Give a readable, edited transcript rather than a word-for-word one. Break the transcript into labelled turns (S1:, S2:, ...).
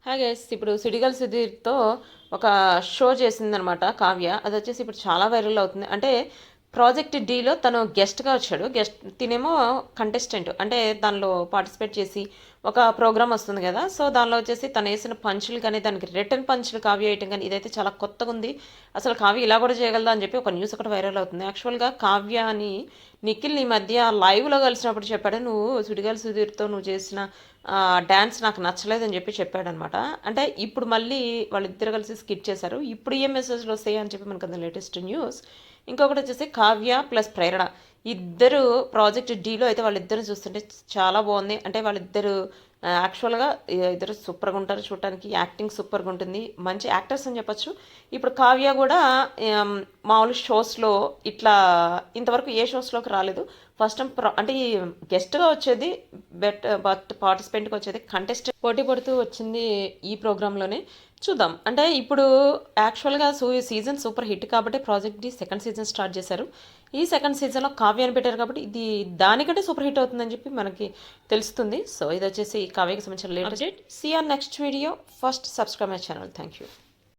S1: Hi guys, ఇప్పుడు సుడిగాలి సుధీర్తో ఒక show చేసిందనమాట కావ్య. అది వచ్చేసి ఇప్పుడు చాలా వైరల్ అవుతుంది. అంటే ప్రాజెక్ట్ డీలో తను గెస్ట్గా వచ్చాడు. తినేమో కంటెస్టెంట్, అంటే దానిలో పార్టిసిపేట్ చేసి ఒక ప్రోగ్రామ్ వస్తుంది కదా. సో దానిలో వచ్చేసి తను వేసిన పంచులు కానీ, దానికి రిటర్న్ పంచులు కావ్య వేయటం కానీ, ఇదైతే చాలా కొత్తగా ఉంది. అసలు కావ్య ఇలా కూడా చేయగలదా అని చెప్పి ఒక న్యూస్ ఒకటి వైరల్ అవుతుంది. యాక్చువల్గా కావ్య అని నిఖిల్ ఈ మధ్య లైవ్లో కలిసినప్పుడు చెప్పాడు, నువ్వు సుడిగాలి సుధీర్తో నువ్వు చేసిన డ్యాన్స్ నాకు నచ్చలేదని చెప్పి చెప్పాడనమాట. అంటే ఇప్పుడు మళ్ళీ వాళ్ళిద్దరు కలిసి స్కిట్ చేశారు. ఇప్పుడు ఏ మెసేజ్లు వస్తాయి అని చెప్పి మనకు అది లేటెస్ట్ న్యూస్. ఇంకొకటి వచ్చేసి కావ్య ప్లస్ ప్రేరణ ఇద్దరు ప్రాజెక్ట్ డీలో అయితే వాళ్ళిద్దరు చూస్తుంటే చాలా బాగుంది. అంటే వాళ్ళిద్దరు యాక్చువల్గా ఇద్దరు సూపర్గా ఉంటారు, చూడటానికి యాక్టింగ్ సూపర్గా ఉంటుంది, మంచి యాక్టర్స్ అని చెప్పొచ్చు. ఇప్పుడు కావ్య కూడా మామూలు షోస్లో ఇట్లా ఇంతవరకు ఏ షోస్లోకి రాలేదు. ఫస్ట్ టైం అంటే ఈ గెస్ట్గా వచ్చేది, బట్ పార్టిసిపెంట్గా వచ్చేది కంటెస్టెంట్ పోటీ పడుతూ వచ్చింది ఈ ప్రోగ్రాంలోనే. చూద్దాం. అంటే ఇప్పుడు యాక్చువల్గా సీజన్ సూపర్ హిట్ కాబట్టి project D second season start చేశారు. ఈ సెకండ్ సీజన్లో కావ్య అని పెట్టారు కాబట్టి ఇది దానికంటే సూపర్ హిట్ అవుతుందని చెప్పి మనకి తెలుస్తుంది. సో ఇది వచ్చేసి కావ్యకి సంబంధించిన latest update. See our next video. First subscribe my channel. Thank you.